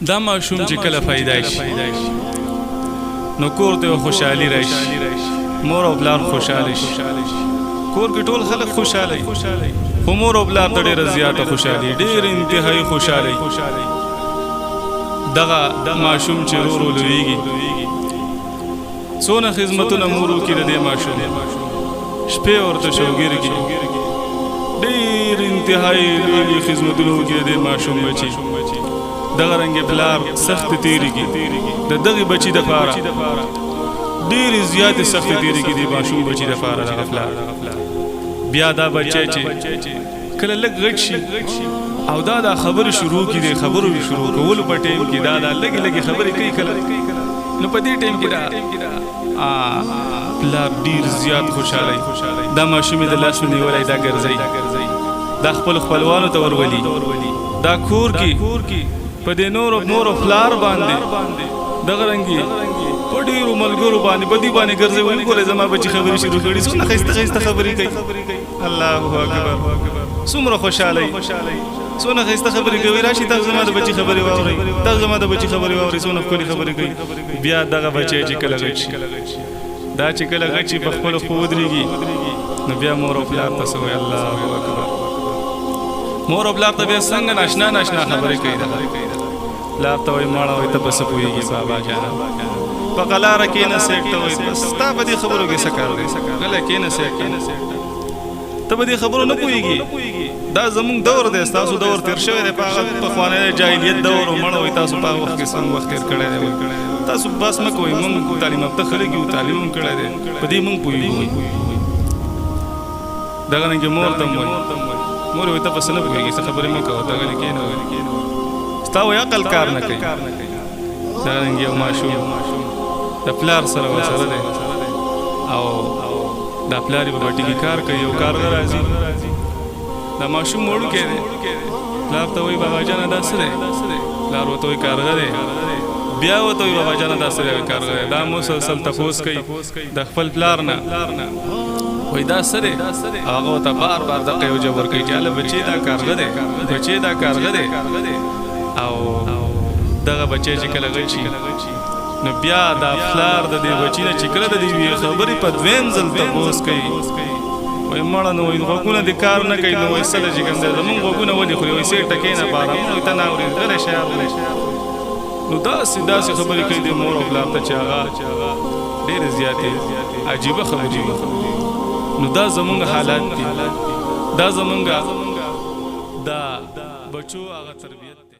دا ماشوم چې کله پیدا شي نو کور ته خوشحالي راشي، مور او پلار خوشاله شي، کور کې ټول خلک خوشاله وي، خو مور او پلار ته ډېره زیاته خوشحالي، ډېر انتهایی خوشحالي. دغه ماشوم چې ورو ورو لویږي، څونه خدمتونه مور وکړي د دې ماشوم، شپې ورته شوګېږي، ډېر انتهایی لوی خدمتونه وکړي د دې ماشوم بچي. دغه رنګ پلار سخت تیریږي د دغه بچي دپاره، ډېرې زیاتې سخت تیریږي د ماشوم بچي دپاره دغه پلار. بیا دا بچی چې کله لږ غټ شي او دا خبرې شروع کړي، د خبرو شروع کولو په ټایم کې دا لږې لږې خبرې کوي کله، نو په دې ټایم کې دا پلار ډېر زیات خوشحاله دا ماشوم یې د لاس ونیولی، دا ګرځوي، دا خپل خپلوانو ته ورولي، دا کور کې په دې نور مور او پلار باندې دغه رنګي په ډېرو ملګرو باندې په دې باندې ګرځوي. وایي ګوره زما بچي خبرې شروع کړي، څومره ښایسته ښایسته خبرې کوي، الله اکبر، څومره خوشحاله وي، څونه ښایسته خبرې کوي. راشي تاسو زما د بچي خبرې واورئ، تاسو زما د بچي خبرې واورئ، څونه ښکلې خبرې کوي. بیا دغه بچی چې کله غټ شي، دا چې کله غټ شي په خپلو خپو ودرېږي، نو بیا مور او پلار ته څه وایي، الله اکبر، مور او پلار ته بیا څنګه ناشنا ناشنا خبرې کوي. پلار ته وایي ماړه وایي ته به څه پوهېږي بابا جانه، په قلاره کښېنه سیټ ته وایي بس ستا په دې خبرو کې څه کار دی، غلی کښېنه سیټ ته په دې خبرو نه پوهېږي. دا زموږ دور دی، ستاسو دور تېر شوی دی، په هغه پخوانی جاهلیت دور و مړه وایي تاسو په هغه وخت کې څنګه وخت تېر کړی دی. تاسو بس مه کوئ، موږ تعلیم یافته خلک یو، تعلیم هم کړی دی، په دې موږ پوهېږو. دغه رنګې مور ته هم وایي، مور وایي ته په څه نه پوهېږي، څه خبرې مه کوه، ته غلې کښېنه، ستا وایي عقل کار نه کوي. دغه رنګې یو ماشوم د پلار سره ورسره دی او دا پلار یې په بټي کې کار کوي، یو کارغه راځي، دا ماشوم وړوکی دی، پلار ته وایي بابا جانه دا څه دی، پلار ورته وایي کارغه دی، بیا ورته وایي بابا جانه دا څه دی، کارغه دی. دا مسلسل تپوس کوي د خپل پلار نه، وایي دا څه دی، هغه ورته بار بار دقه یو جواب ورکوي چې هله بچې دا کارغه دی، بچې دا کارغه دی. او دغه بچی چې کله غټ شي نو بیا دا پلار د دې بچي نه چې کله د دې خبرې په دویم ځل تپوس کوي، وایي مړه نو وایي غوږونه دې کار نه کوي، نو وایي سله چې کوم دی زمونږ غوږونه ولې خوري، وایي سیټ ته کښېنه په ارامه، وایي ته نه اورې غلی شه. نو داسې داسې خبرې کوي د مور او پلار ته چې هغه ډېرې زیاتې عجیبه خبرې وي. نو دا زمونږ حالات دي، دا زمونږ دا بچو هغه تربیت.